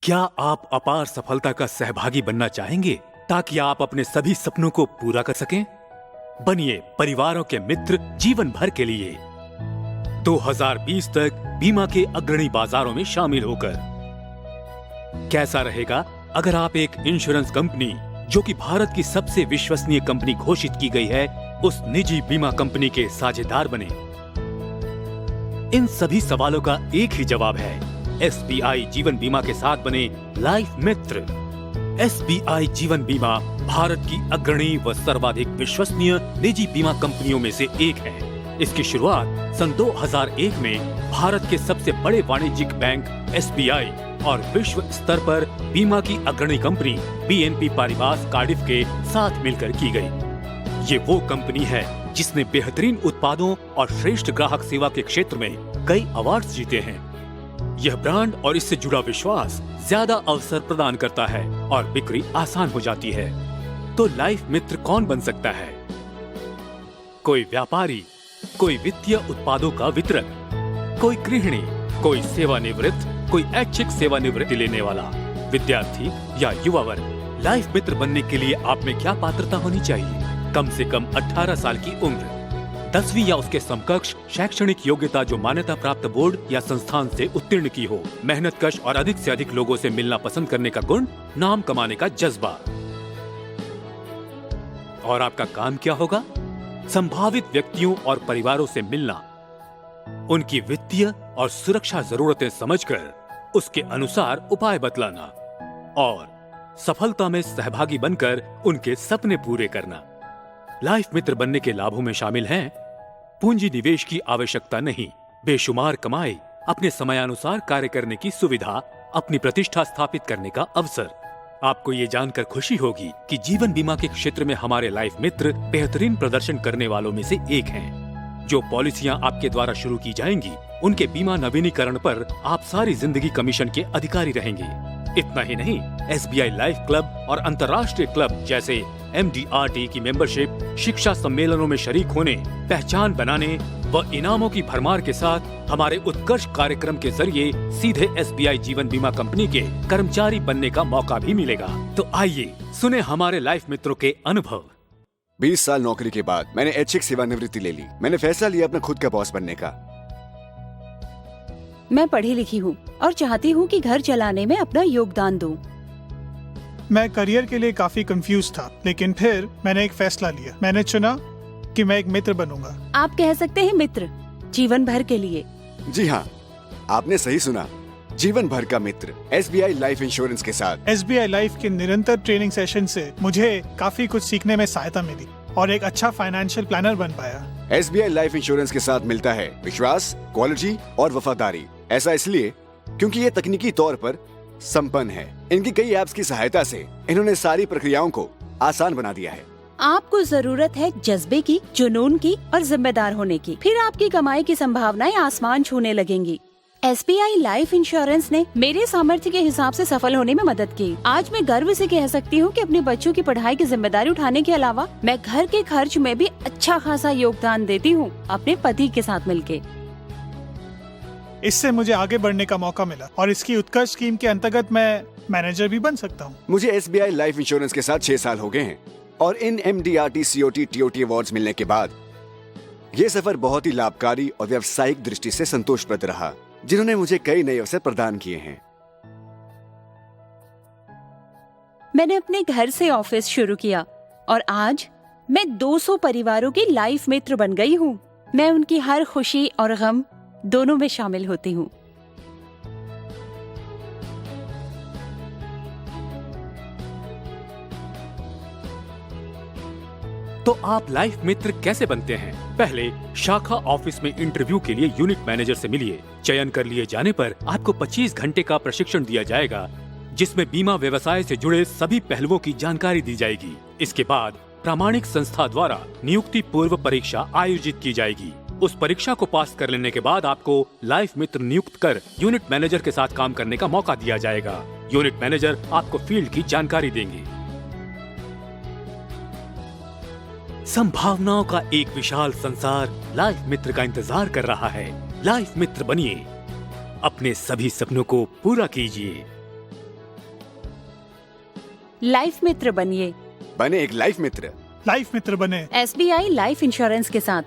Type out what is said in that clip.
क्या आप अपार सफलता का सहभागी बनना चाहेंगे ताकि आप अपने सभी सपनों को पूरा कर सकें? बनिए परिवारों के मित्र जीवन भर के लिए। 2020 तक बीमा के अग्रणी बाजारों में शामिल होकर कैसा रहेगा अगर आप एक इंश्योरेंस कंपनी जो कि भारत की सबसे विश्वसनीय कंपनी घोषित की गई है, उस निजी बीमा कंपनी के साझेदार बने? इन सभी सवालों का एक ही जवाब है, SBI जीवन बीमा के साथ बने लाइफ मित्र। SBI जीवन बीमा भारत की अग्रणी व सर्वाधिक विश्वसनीय निजी बीमा कंपनियों में से एक है। इसकी शुरुआत सन 2001 में भारत के सबसे बड़े वाणिज्यिक बैंक SBI और विश्व स्तर पर बीमा की अग्रणी कंपनी BNP पारिबास कार्डिफ के साथ मिलकर की गई। ये वो कंपनी है जिसने बेहतरीन उत्पादों और श्रेष्ठ ग्राहक सेवा के क्षेत्र में कई अवार्ड्स जीते हैं। यह ब्रांड और इससे जुड़ा विश्वास ज्यादा अवसर प्रदान करता है और बिक्री आसान हो जाती है। तो लाइफ मित्र कौन बन सकता है? कोई व्यापारी, कोई वित्तीय उत्पादों का वितरक, कोई गृहिणी, कोई सेवानिवृत्त, कोई ऐच्छिक सेवानिवृत्ति लेने वाला, विद्यार्थी या युवा वर्ग। लाइफ मित्र बनने के लिए आप में क्या पात्रता होनी चाहिए? कम से कम 18 साल की उम्र, 10वीं या उसके समकक्ष शैक्षणिक योग्यता जो मान्यता प्राप्त बोर्ड या संस्थान से उत्तीर्ण की हो, मेहनतकश और अधिक से अधिक लोगों से मिलना पसंद करने का गुण, नाम कमाने का जज्बा। और आपका काम क्या होगा? संभावित व्यक्तियों और परिवारों से मिलना, उनकी वित्तीय और सुरक्षा जरूरतें समझकर उसके अनुसार उपाय बतलाना और सफलता में सहभागी बनकर उनके सपने पूरे करना। लाइफ मित्र बनने के लाभों में शामिल हैं पूंजी निवेश की आवश्यकता नहीं, बेशुमार कमाई, अपने समयानुसार कार्य करने की सुविधा, अपनी प्रतिष्ठा स्थापित करने का अवसर। आपको ये जानकर खुशी होगी कि जीवन बीमा के क्षेत्र में हमारे लाइफ मित्र बेहतरीन प्रदर्शन करने वालों में से एक हैं। जो पॉलिसियां आपके द्वारा शुरू की जाएंगी, उनके बीमा नवीनीकरण पर आप सारी जिंदगी कमीशन के अधिकारी रहेंगे। इतना ही नहीं, SBI लाइफ क्लब और अंतर्राष्ट्रीय क्लब जैसे MDRT की मेंबरशिप, शिक्षा सम्मेलनों में शरीक होने, पहचान बनाने व इनामों की भरमार के साथ हमारे उत्कर्ष कार्यक्रम के जरिए सीधे SBI जीवन बीमा कंपनी के कर्मचारी बनने का मौका भी मिलेगा। तो आइए सुने हमारे लाइफ मित्रों के अनुभव। 20 साल नौकरी के बाद मैंने ऐच्छिक सेवानिवृत्ति ले ली। मैंने फैसला लिया अपना खुद का बॉस बनने का। मैं पढ़ी लिखी हूँ और चाहती हूँ कि घर चलाने में अपना योगदान दूं। मैं करियर के लिए काफी कंफ्यूज था, लेकिन फिर मैंने एक फैसला लिया। मैंने चुना कि मैं एक मित्र बनूंगा। आप कह सकते हैं मित्र, जीवन भर के लिए। जी हाँ, आपने सही सुना, जीवन भर का मित्र SBI लाइफ इंश्योरेंस के साथ। SBI लाइफ के निरंतर ट्रेनिंग सेशन से मुझे काफी कुछ सीखने में सहायता मिली और एक अच्छा फाइनेंशियल प्लानर बन पाया। SBI लाइफ इंश्योरेंस के साथ मिलता है विश्वास, क्वालिटी और वफादारी। ऐसा इसलिए क्योंकि ये तकनीकी तौर पर संपन्न है। इनकी कई ऐप्स की सहायता से इन्होंने सारी प्रक्रियाओं को आसान बना दिया है। आपको जरूरत है जज्बे की, जुनून की और जिम्मेदार होने की। फिर आपकी कमाई की संभावनाएं आसमान छूने लगेंगी। SBI लाइफ इंश्योरेंस ने मेरे सामर्थ्य के हिसाब से सफल होने में मदद की। आज मैं गर्व से कह सकती हूँ कि अपने बच्चों की पढ़ाई की जिम्मेदारी उठाने के अलावा मैं घर के खर्च में भी अच्छा खासा योगदान देती हूँ, अपने पति के साथ मिलके। इससे मुझे आगे बढ़ने का मौका मिला और इसकी उत्कर्ष स्कीम के अंतर्गत मैं मैनेजर भी बन सकता हूँ। मुझे SBI लाइफ इंश्योरेंस के साथ 6 साल हो गए हैं और इन MDRT COT TOT अवार्ड्स मिलने के बाद ये सफर बहुत ही लाभकारी और व्यावसायिक दृष्टि से संतोषप्रद रहा, जिन्होंने मुझे कई नए अवसर प्रदान किए हैं। मैंने अपने घर से ऑफिस शुरू किया और आज मैं 200 परिवारों की लाइफ मित्र बन गई हूँ। मैं उनकी हर खुशी और गम दोनों में शामिल होती हूँ। तो आप लाइफ मित्र कैसे बनते हैं? पहले शाखा ऑफिस में इंटरव्यू के लिए यूनिट मैनेजर से मिलिए। चयन कर लिए जाने पर आपको 25 घंटे का प्रशिक्षण दिया जाएगा, जिसमें बीमा व्यवसाय से जुड़े सभी पहलुओं की जानकारी दी जाएगी। इसके बाद प्रामाणिक संस्था द्वारा नियुक्ति पूर्व परीक्षा आयोजित की जाएगी। उस परीक्षा को पास कर लेने के बाद आपको लाइफ मित्र नियुक्त कर यूनिट मैनेजर के साथ काम करने का मौका दिया जाएगा। यूनिट मैनेजर आपको फील्ड की जानकारी देंगे। संभावनाओं का एक विशाल संसार लाइफ मित्र का इंतजार कर रहा है। लाइफ मित्र बनिए, अपने सभी सपनों को पूरा कीजिए। लाइफ मित्र बनिए। बने एक लाइफ मित्र। लाइफ मित्र बने। SBI लाइफ इंश्योरेंस के साथ।